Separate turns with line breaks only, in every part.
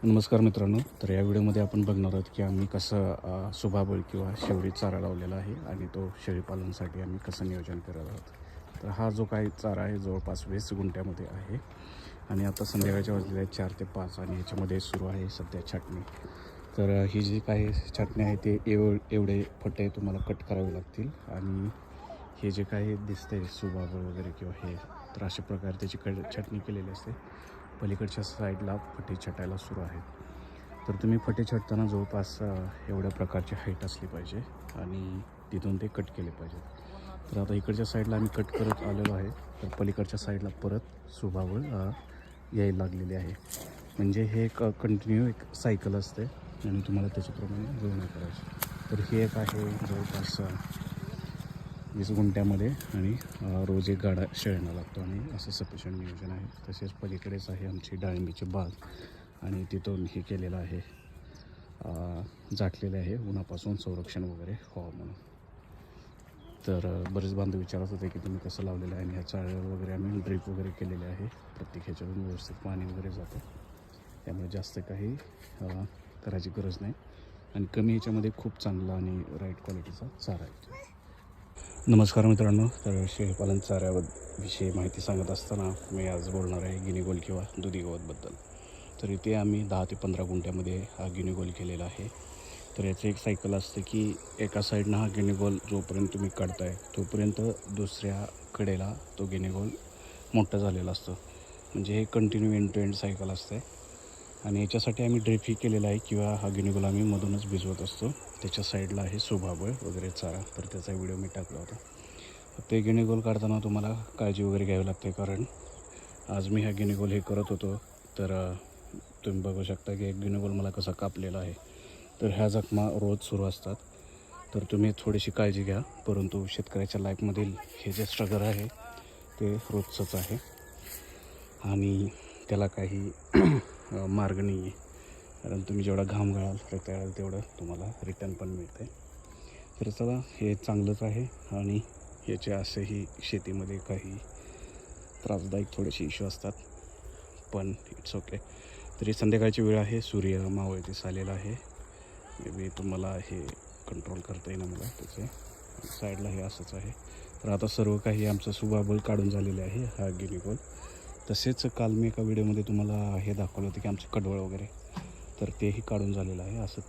नमस्कार मित्रांनो. तर या व्हिडिओमध्ये आपण बघणार आहोत की आम्ही कसं सुभाबळ किंवा शेवरी चारा लावलेला आहे आणि तो शेळीपालनासाठी आम्ही कसं नियोजन करत आहोत. तर हा जो काही चारा आहे जवळपास 20 गुंठ्यामध्ये आहे आणि आता संध्याकाळच्या वाजलेल्या आहेत 4 ते 5 आणि ह्याच्यामध्ये सुरू आहे सध्या छाटणी. तर ही जी काही छाटणी आहे ते एवढे फटे तुम्हाला कट करावे लागतील आणि हे जे काही दिसते सुभाबळ वगैरे किंवा हे, तर अशा प्रकारे त्याची छाटणी केलेली असते. पलीकडच्या साईडला फटे छटायला सुरू आहेत. तर तुम्ही फटे छटताना जवळपास एवढ्या प्रकारची हाईट असली पाहिजे आणि तिथून ते कट केले पाहिजेत. तर आता इकडच्या साईडला आम्ही कट करत आलेलो आहे. तर पलीकडच्या साईडला परत सुभाबळ यायला लागलेली आहे. म्हणजे हे एक कंटिन्यू एक सायकल असते आणि तुम्हाला त्याच्याप्रमाणे जुळणी करायची. तर हे एक आहे जवळपास 20 गुंठ्यामध्ये आणि रोज एक गाडा शेळ्यांना लागतो आणि असं सफिशियंट नियोजन आहे. तसेच पलीकडेच आहे आमची डाळिंबीची बाग आणि तिथून हे केलेलं आहे, झाकलेले आहे उन्हापासून संरक्षण वगैरे व्हावं म्हणून. तर बरेच बांधव विचारत होते की तुम्ही कसं लावलेलं आहे आणि ह्या चाळ्यावर वगैरे आम्ही ड्रीप वगैरे केलेले आहे. प्रत्येक ह्याच्यातून व्यवस्थित पाणी वगैरे जातं, त्यामुळे जास्त काही करायची गरज नाही आणि कमी ह्याच्यामध्ये खूप चांगला आणि राईट क्वालिटीचा चारा आहे. नमस्कार मित्रांनो. तर शेळीपालन चाऱ्याविषयी माहिती सांगत असताना मी आज बोलणार आहे गिनीगोल किंवा दुधी गवतबद्दल. तर इथे आम्ही 10 ते 15 गुंठ्यामध्ये हा गिनीगोल केलेला आहे. तर याचं एक सायकल असते की एका साईडनं हा गिनीगोल जोपर्यंत तुम्ही काढताय तोपर्यंत दुसऱ्या कडेला तो गिनीगोल मोठा झालेला असतो. म्हणजे हे continue end to end cycle असते आणि याच्यासाठी आम्ही ड्रिप ही केलेला आहे किंवा हा गिनीगोल आम्ही मधूनच भिजवत असतो. त्याच्या साईडला आहे सुभाबळ वगैरे चारा, तर त्याचा व्हिडिओ मी टाकला होता. ते गिनीगोल काढताना तुम्हाला काळजी वगैरे घ्यावी लागते, कारण आज मी हा गिनीगोल हे करत होतो तर तुम्ही बघू शकता की एक गिनीगोल मला कसा कापलेला आहे. तर ह्या जखमा रोज सुरू असतात, तर तुम्ही थोडीशी काळजी घ्या. परंतु शेतकऱ्याच्या लाईफमधील हे जे स्ट्रगल आहे ते रोजचंच आहे आणि त्याला काही मार्ग नाही आहे, कारण तुम्ही जेवढा घाम गाळाल रक्त गाळाल तेवढं तुम्हाला रिटर्न पण मिळते. तर चला, हे चांगलंच आहे आणि याचे असेही शेतीमध्ये काही त्रासदायक थोडेसे इश्यू असतात, पण इट्स ओके. तरी संध्याकाळची वेळ आहे, सूर्य मावळतीस आलेला आहे. मे बी तुम्हाला हे कंट्रोल करता येईना मला. त्याचे साईडला हे असंच आहे. तर आता सर्व काही आमचं सुभाबळ काढून झालेले आहे, हा गिनीगोल. तसेच काल मी एका व्हिडिओमध्ये तुम्हाला हे दाखवलं होतं की आमचं कडवळ वगैरे, तर तेही काढून झालेलं आहे. असं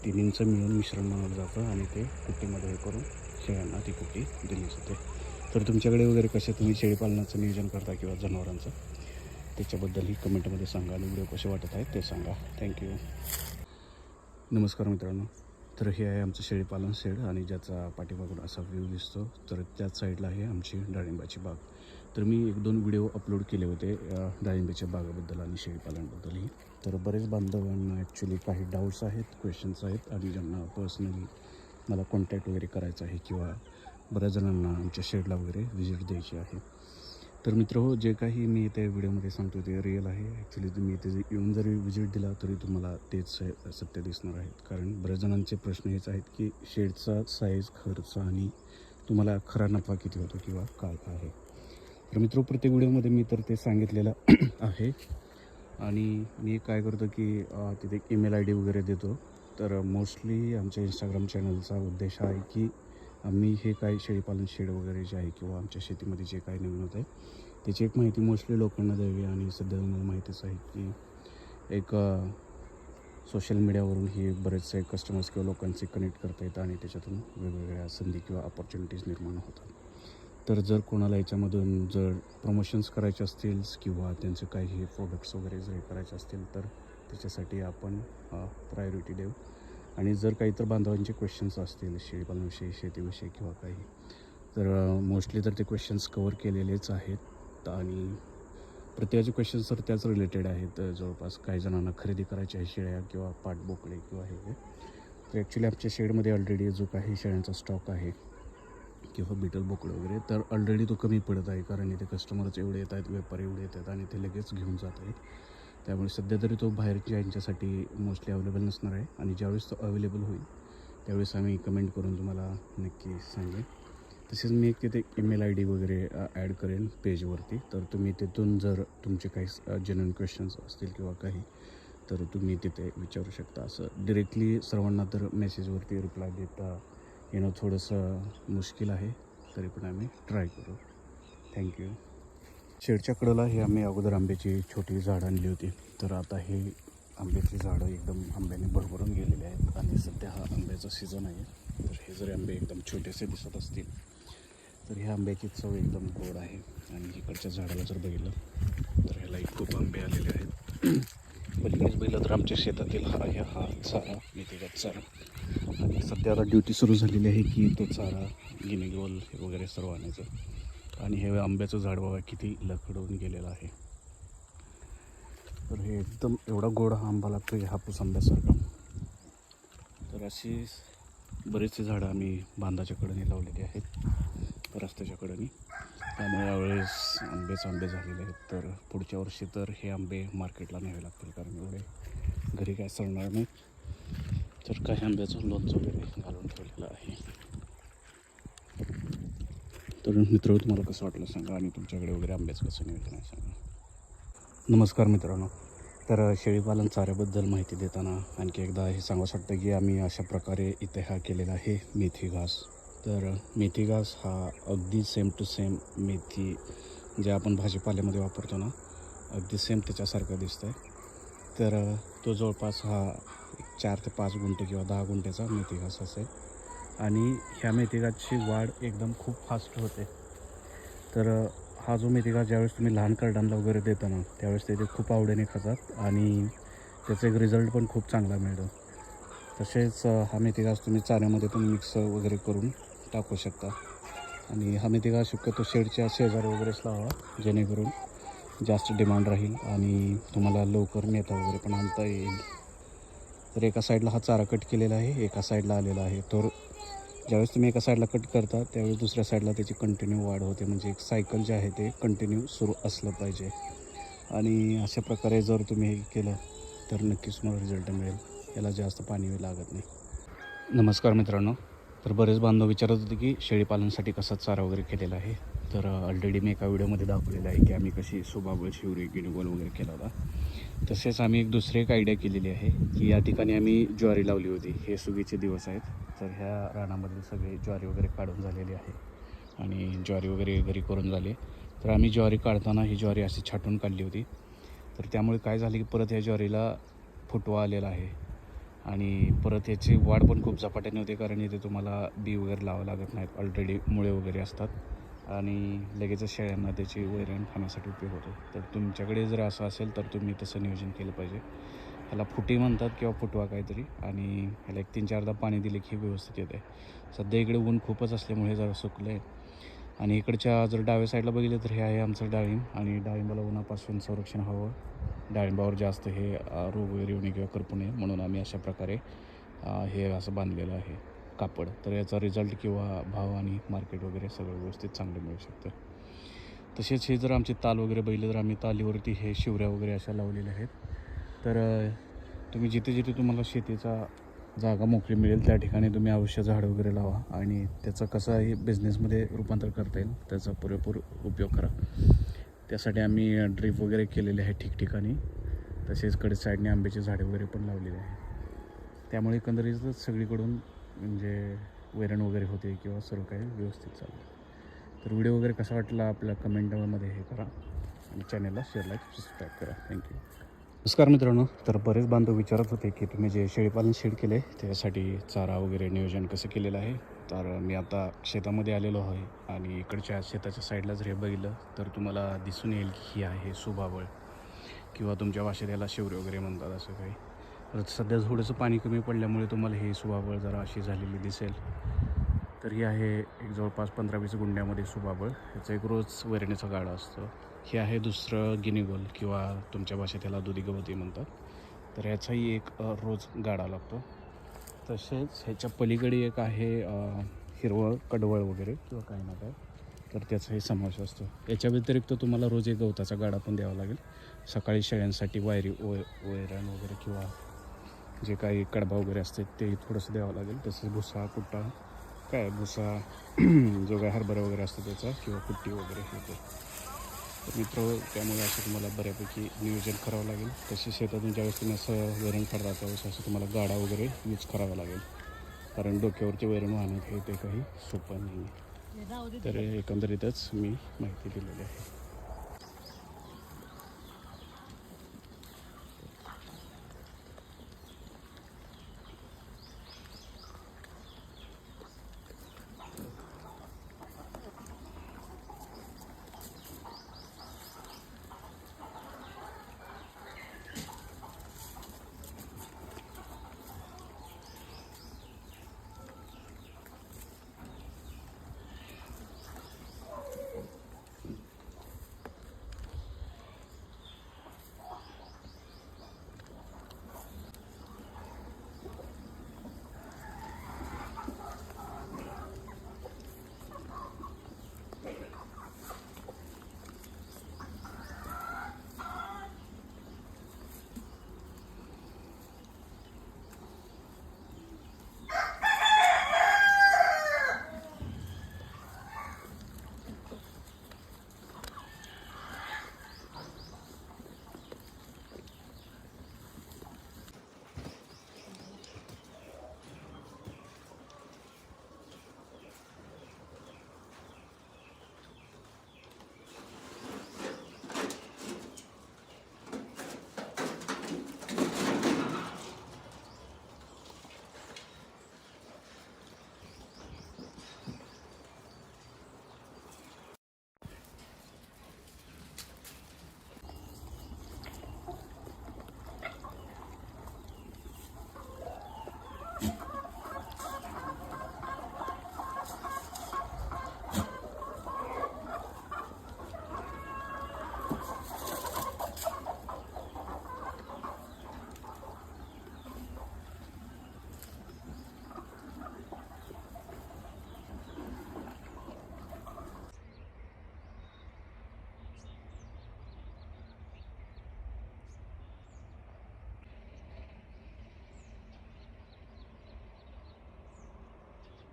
तिन्हींचं मिळून मिश्रण बनवलं जातं आणि ते कुट्टीमध्ये हे करून शेळ्यांना ती कुट्टी दिली जाते. तर तुमच्याकडे वगैरे कसे तुम्ही शेळीपालनाचं नियोजन करता किंवा जनावरांचं, त्याच्याबद्दलही कमेंटमध्ये सांगा आणि व्हिडिओ कसे वाटत आहेत ते सांगा. थँक्यू. नमस्कार मित्रांनो. तर हे आहे आमचं शेळीपालन शेड आणि ज्याचा पाठीमागून असा व्ह्यू दिसतो. तर त्याच साईडला आहे आमची डाळिंबाची बाग. तर मी 1-2 व्हिडिओ अपलोड केले होते डाळिंबाच्या बागाबद्दल आणि शेळीपालनाबद्दलही. तर बरेच बांधवांना ॲक्च्युली काही डाऊट्स आहेत, क्वेश्चन्स आहेत आणि ज्यांना पर्सनली मला कॉन्टॅक्ट वगैरे करायचा आहे किंवा बऱ्याच जणांना आमच्या शेडला वगैरे व्हिजिट द्यायची आहे. तर मित्रहो, जे काही मी इथे व्हिडिओमध्ये सांगतो ते रिअल आहे. ॲक्च्युली तुम्ही इथे येऊन जरी व्हिजिट दिला तरी तुम्हाला तेच सत्य दिसणार आहेत, कारण बऱ्याच जणांचे प्रश्न हेच आहेत की शेडचा साईज, खर्च आणि तुम्हाला खरा नफा किती होतो किंवा काय आहे. तर मित्र, प्रत्येक व्हिडिओमध्ये मी तर ते सांगितलेलं आहे आणि मी काय करतो की तिथे एक ईमेल ID वगैरे देतो. तर मोस्टली आमच्या इंस्टाग्राम चॅनलचा उद्देश आहे की आम्ही हे काही शेळीपालन शेड वगैरे जे आहे किंवा आमच्या शेतीमध्ये जे काही नवीन होत आहे त्याची एक माहिती मोस्टली लोकांना द्यावी. आणि सध्या तुम्हाला माहितीच आहे की एक सोशल मीडियावरून ही बरेचसे कस्टमर्स किंवा लोकांचे कनेक्ट करता येतं आणि त्याच्यातून वेगवेगळ्या संधी किंवा अपॉर्च्युनिटीज निर्माण होतात. तर जर कोणाला याच्यामधून जर प्रमोशन्स करायचे असतील किंवा त्यांचे काही प्रोडक्ट्स वगैरे जर करायचे असतील तर त्याच्यासाठी आपण प्रायोरिटी देऊ. आणि जर काही तर बांधवांचे क्वेश्चन्स असतील शेळीपालनाविषयी, शेतीविषयी किंवा काही, तर मोस्टली तर ते क्वेश्चन्स कवर केलेलेच आहेत आणि प्रत्येकाचे क्वेश्चन्स तर त्याच रिलेटेड आहेत. जवळपास काही जणांना खरेदी करायची आहे शेळ्या किंवा पाठबोकडे किंवा हे. तर ॲक्च्युली आमच्या शेडमध्ये ऑलरेडी जो काही शेळ्यांचा स्टॉक आहे किंवा बिटल बोकडं वगैरे, तर ऑलरेडी तो कमी पडत आहे, कारण इथे कस्टमरच एवढे येत आहेत, व्यापारी एवढे येत आहेत आणि ते लगेच घेऊन जात आहेत. त्यामुळे सध्या तरी तो बाहेरच्या यांच्यासाठी मोस्टली अवेलेबल नसणार आहे आणि ज्यावेळेस तो अवेलेबल होईल त्यावेळेस आम्ही कमेंट करून तुम्हाला नक्की सांगेन. तसेच मी एक तिथे ईमेल ID वगैरे ॲड करेन पेजवरती. तर तुम्ही तिथून जर तुमचे काही जेन्युइन क्वेश्चन्स असतील किंवा काही, तर तुम्ही तिथे विचारू शकता. असं डिरेक्टली सर्वांना तर मेसेजवरती रिप्लाय देता येणं थोडंसं मुश्किल आहे, तरी पण आम्ही ट्राय करू. थँक्यू. शेडच्या कडेला हे आम्ही अगोदर आंब्याची छोटी झाडं आणली होती. तर आता हे आंब्याची झाडं एकदम आंब्याने भरभरून गेलेली आहेत आणि सध्या हा आंब्याचा सीझन आहे. तर हे जरी आंबे एकदम छोटेसे दिसत असतील तर ह्या आंब्याची चव एकदम गोड आहे. आणि इकडच्या झाडाला जर बघितलं तर ह्यालाही खूप आंबे आलेले आहेत. पलीकडेच बघितलं तर आमच्या शेतातील हा चारा मेथीगत चारा, आणि सध्या आता ड्युटी सुरू झालेली आहे की तो चारा गिनीगोल वगैरे सर्व आणायचं. आणि हे आंब्याचं झाड बघा किती लकडवून गेलेलं आहे. तर हे एकदम एवढा गोड हा आंबा लागतो हापूस आंब्यासारखा. तर अशी बरेचसे झाडं आम्ही बांधाच्या कडेने लावलेली आहेत रस्त्याच्या कडेने. त्यामुळे यावेळेस आंबे झालेले आहेत. तर पुढच्या वर्षी तर हे आंबे मार्केटला न्यावे लागतील, कारण एवढे घरी काय चालणार नाही. तर काही आंब्याचं लोणचं वगैरे घालून ठेवलेलं आहे. तर मित्र, तुम्हाला कसं वाटलं सांगा, आणि तुमच्याकडे वगैरे आंब्याचं कसं नियोजन आहे सांगा. नमस्कार मित्रांनो. तर शेळीपालन चाऱ्याबद्दल माहिती देताना आणखी एकदा हे सांगावंसं वाटतं की आम्ही अशा प्रकारे इथे हा केलेला आहे मेथी घास. तर मेथी घास हा अगदी सेम टू सेम मेथी जे आपण भाजीपाल्यामध्ये वापरतो ना, अगदी सेम त्याच्यासारखं दिसतं आहे. तर तो जवळपास हा 4 ते 5 गुंठे किंवा 10 गुंठ्याचा मेथी घास असेल. आणि ह्या मेथी घासची वाढ एकदम खूप फास्ट होते. तर हा जो मेथी घास ज्यावेळेस तुम्ही लहान करडांना वगैरे देता ना, त्यावेळेस ते खूप आवडीने खातात आणि त्याचा एक रिझल्ट पण खूप चांगला मिळतो. तसेच हा मेथी घास तुम्ही चाऱ्यामध्ये पण मिक्स वगैरे करून टाकू शकता. आणि हा मेथी घास शक्यतो शेडच्या शेजारी वगैरेच लावा, जेणेकरून जास्त डिमांड राहील आणि तुम्हाला लवकर मेथा वगैरे पण आणता येईल. तर एका साईडला हा चारा कट केलेला आहे, एका साईडला आलेला आहे. तर ज्यावेळेस तुम्ही एका साईडला कट करता त्यावेळेस दुसऱ्या साईडला त्याची कंटिन्यू वाढ होते. म्हणजे एक सायकल जे आहे ते कंटिन्यू सुरू असलं पाहिजे. आणि अशा प्रकारे जर तुम्ही हे केलं तर नक्कीच तुम्हाला रिझल्ट मिळेल. याला जास्त पाणी लागत नाही. नमस्कार मित्रांनो. तर बरेच बांधव विचारत होते की शेळीपालनासाठी कसा चारा वगैरे केलेला आहे. तर ऑलरेडी मी एका व्हिडिओमध्ये दाखवलेलं आहे की आम्ही कशी सुबाबळ, शिवरी, गिनीगोल वगैरे केला होता. तसेच आम्ही एक आयडिया केलेली आहे की या ठिकाणी आम्ही ज्वारी लावली होती. हे सुगीचे दिवस आहेत. तर ह्या रानामधील सगळे ज्वारी वगैरे काढून झालेली आहे आणि ज्वारी वगैरे घरी करून झाली. तर आम्ही ज्वारी काढताना ही ज्वारी अशी छाटून काढली होती. तर त्यामुळे काय झालं की परत ह्या ज्वारीला फुटवा आलेला आहे आणि परत याची वाढ पण खूप झपाट्याने होते, कारण इथे तुम्हाला बी वगैरे लावावं लागत नाहीत. ऑलरेडी मुळे वगैरे असतात आणि लगेचच शेळ्यांना त्याची वैरण खाण्यासाठी उपयोग होतो. तर तुमच्याकडे जर असं असेल तर तुम्ही तसं नियोजन केलं पाहिजे. ह्याला फुटी म्हणतात किंवा फुटवा काहीतरी, आणि ह्याला एक 3-4दा पाणी दिले की व्यवस्थित येते. सध्या इकडे ऊन खूपच असल्यामुळे जरा सुकलं आहे. आणि इकडच्या जर डाव्या साईडला बघितलं तर हे आहे आमचं डाळिंब, आणि डाळिंबाला उन्हापासून संरक्षण हवं. डाळिंबावर जास्त हे रोग वगैरे येऊ नये किंवा करपू नये म्हणून आम्ही अशा प्रकारे हे असं बांधलेलं आहे कापड. तर याचा रिझल्ट किंवा भाव आणि मार्केट वगैरे सगळं व्यवस्थित चांगलं मिळू शकतं. तसेच हे जर आमचे ताल वगैरे बघितलं तर आम्ही तालीवरती हे शिवऱ्या वगैरे अशा लावलेल्या आहेत. तर तुम्ही जिथे जिथे तुम्हाला शेतीचा जागा मोकळी मिळेल त्या ठिकाणी तुम्ही अवश्य झाडं वगैरे लावा आणि त्याचं कसंही बिझनेसमध्ये रूपांतर करता येईल त्याचा पुरेपूर उपयोग करा. त्यासाठी आम्ही ड्रीप वगैरे केलेले आहे ठिकठिकाणी. तसेच कडे साईडने आंब्याची झाडे वगैरे पण लावलेली आहे. त्यामुळे एकंदरीतच सगळीकडून म्हणजे वैरण वगैरे होते किंवा सर्व काही व्यवस्थित चालतं. तर व्हिडिओ वगैरे कसा वाटला आपल्या कमेंटमध्ये हे करा आणि चॅनलला शेअर, लाईक, सबस्क्राईब करा. थँक्यू. नमस्कार मित्रांनो. तर बरेच बांधव विचारत होते की तुम्ही जे शेळीपालन शेड केले त्यासाठी चारा वगैरे नियोजन कसं केलेलं आहे. तर मी आता शेतामध्ये आलेलो आहे आणि इकडच्या शेताच्या साईडला जर हे बघितलं तर तुम्हाला दिसून येईल की ही आहे सुबाबळ किंवा तुमच्या भाषेत याला शिवरे वगैरे म्हणतात असं काही. तर सध्या थोडंसं पाणी कमी पडल्यामुळे तुम्हाला ही सुबाबळ जरा अशी झालेली दिसेल. तर ही आहे एक जवळपास 15-20 गुंड्यामध्ये सुबाबळ. याचा एक रोज वैरणीचा गाडा असतो. हे आहे दुसरं गिनीगोल किंवा तुमच्या भाषेत याला दुधी गवती म्हणतात. तर ह्याचाही एक रोज गाडा लागतो. तसेच ह्याच्या पलीकडे एक आहे हिरवळ कडवळ वगैरे किंवा काही ना काय, तर त्याचाही समावेश असतो. याच्या व्यतिरिक्त तुम्हाला रोज एक गवताचा गाडा पण द्यावा लागेल. सकाळी शेळ्यांसाठी वैरण वगैरे किंवा जे काही कडबा वगैरे असते ते थोडंसं द्यावं लागेल. तसेच भुसा कुट्टा भुसा जो काय हरभरा वगैरे असतो त्याचा किंवा कुट्टी वगैरे हे ते. मित्र त्यामुळे असं तुम्हाला बऱ्यापैकी नियोजन करावं लागेल. तसे शेतातून ज्यावेळेस तुम्ही असं वैरण काढता त्यावेळेस असं तुम्हाला गाडा वगैरे यूज करावा लागेल, कारण डोक्यावरचे वैरण वाहणं हे ते काही सोपं नाही आहे. तर एकंदरीतच मी माहिती दिलेली आहे.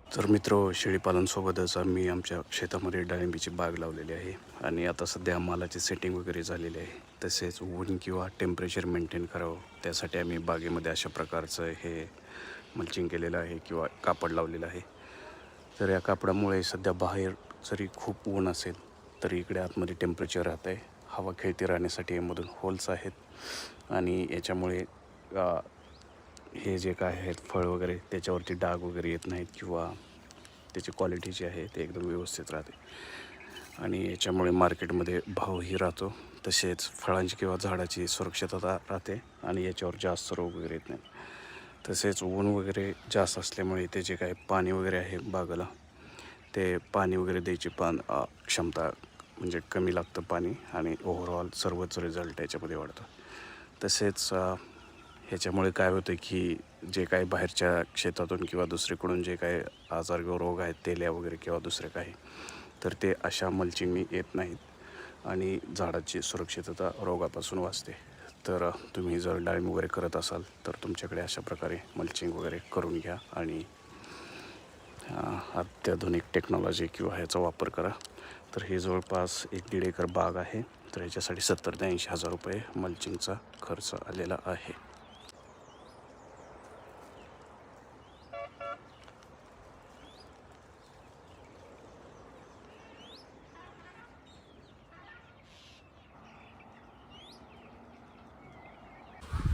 तर मित्र, शेळीपालनसोबतच आम्ही आमच्या शेतामध्ये डाळिंबीची बाग लावलेली आहे आणि आता सध्या मालाची सेटिंग वगैरे झालेली आहे. तसेच ऊन किंवा टेम्परेचर मेंटेन करावं त्यासाठी आम्ही बागेमध्ये अशा प्रकारचं हे मल्चिंग केलेलं आहे किंवा कापड लावलेलं आहे. तर या कापडामुळे सध्या बाहेर जरी खूप ऊन असेल तरी इकडे आतमध्ये टेम्परेचर राहतं आहे. हवा खेळती राहण्यासाठी यामधून होल्स आहेत आणि याच्यामुळे हे जे काय आहेत फळ वगैरे त्याच्यावरती डाग वगैरे येत नाहीत किंवा त्याची क्वालिटी जी आहे ते एकदम व्यवस्थित राहते आणि याच्यामुळे मार्केटमध्ये भावही राहतो. तसेच फळांची किंवा झाडाची सुरक्षितता राहते आणि याच्यावर जास्त रोग वगैरे येत नाही. तसेच ऊन वगैरे जास्त असल्यामुळे ते जे काय पाणी वगैरे आहे बागेला ते पाणी वगैरे द्यायची क्षमता म्हणजे कमी लागतं पाणी आणि ओव्हरऑल सर्वच रिझल्ट याच्यामध्ये वाढतो. तसेच ह्याच्यामुळे काय होतं की जे काही बाहेरच्या शेतातून किंवा दुसरीकडून जे काही आजार किंवा रोग आहेत तेल्या वगैरे किंवा दुसरे काही तर ते अशा मल्चिंगनी येत नाहीत आणि झाडाची सुरक्षितता रोगापासून वाचते. तर तुम्ही जर डाळिंब वगैरे करत असाल तर तुमच्याकडे अशा प्रकारे मल्चिंग वगैरे करून घ्या आणि अत्याधुनिक टेक्नॉलॉजी किंवा ह्याचा वापर करा. तर हे जवळपास 1-1.5 एकर बाग आहे. तर ह्याच्यासाठी 70,000 ते 80,000 रुपये मल्चिंगचा खर्च आलेला आहे.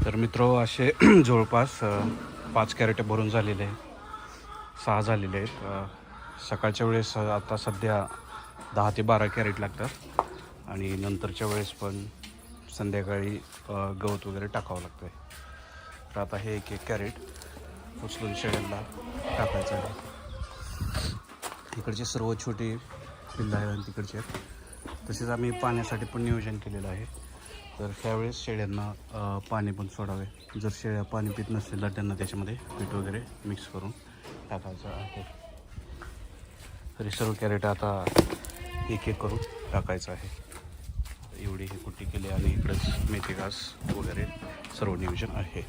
तर मित्र, असे जवळपास 5 कॅरेट भरून झालेले आहेत, 6 झालेले आहेत. सकाळच्या वेळेस आता सध्या 10 ते 12 कॅरेट लागतात आणि नंतरच्या वेळेस पण संध्याकाळी गवत वगैरे टाकावं लागतं आहे. तर आता हे 1-1 कॅरेट उचलून शेळ्यांना टाकायचं आहे. तिकडचे सर्व छोटे पिल्लं आहे आणि तिकडचे आहेत. तसेच आम्ही पाण्यासाठी पण नियोजन केलेलं आहे. तर त्यावेळेस शेळ्यांना पाणी पण सोडावे. जर शेळ्या पाणी पित नसतील तर त्यांना त्याच्यामध्ये पीठ वगैरे मिक्स करून टाकायचं आहे. तरी सर्व कॅरेट आता 1-1 करून टाकायचं आहे. एवढी ही कुट्टी केली आणि इकडंच मेथी घास वगैरे सर्व नियोजन आहे.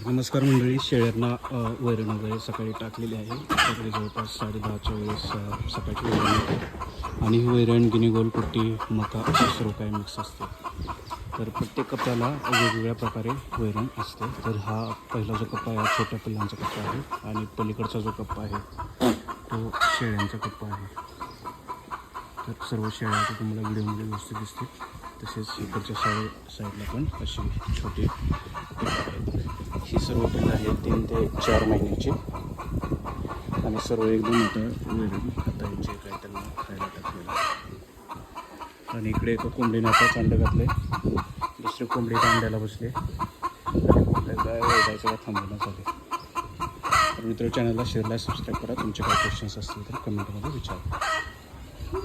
नमस्कार मंडळी, शेळ्यांना वैरण वगैरे सकाळी टाकलेली आहे. सकाळी जवळपास 10:30च्या वेळेस सकाळची वैरण येते आणि ही वैरण गिनी गोल कुट्टी मका असे सर्व काही मिक्स असते. तर प्रत्येक कप्प्याला वेगवेगळ्या प्रकारे वैरण असते. तर हा पहिला जो कप्पा आहे छोट्या पिल्लांचा कप्पा आहे आणि पलीकडचा जो कप्पा आहे तो शेळ्यांचा कप्पा आहे. तर सर्व शेळ्या आता तुम्हाला व्हिडिओमध्ये व्यवस्थित दिसतील. तसेच इकडच्या साईडला पण अशी छोटी पिल्लं आहेत. ही सर्व पिल्लं आहेत 3 ते 4 महिन्याची आणि सर्व एकदम आता वैरण खाता जे काय त्यांना खायला टाकलेलं आहे. आणि इकडे एका कोंबडीने आताच अंडं घातलं आहे. दुसरी कोंबडी अंड्याला बसली आणि कुठल्या काय ओरडायचं का थांबवणं झाले. तर मित्र चॅनलला शेअरला सबस्क्राईब करा. तुमचे काय क्वेश्चन्स असतील तर कमेंटमध्ये विचारा.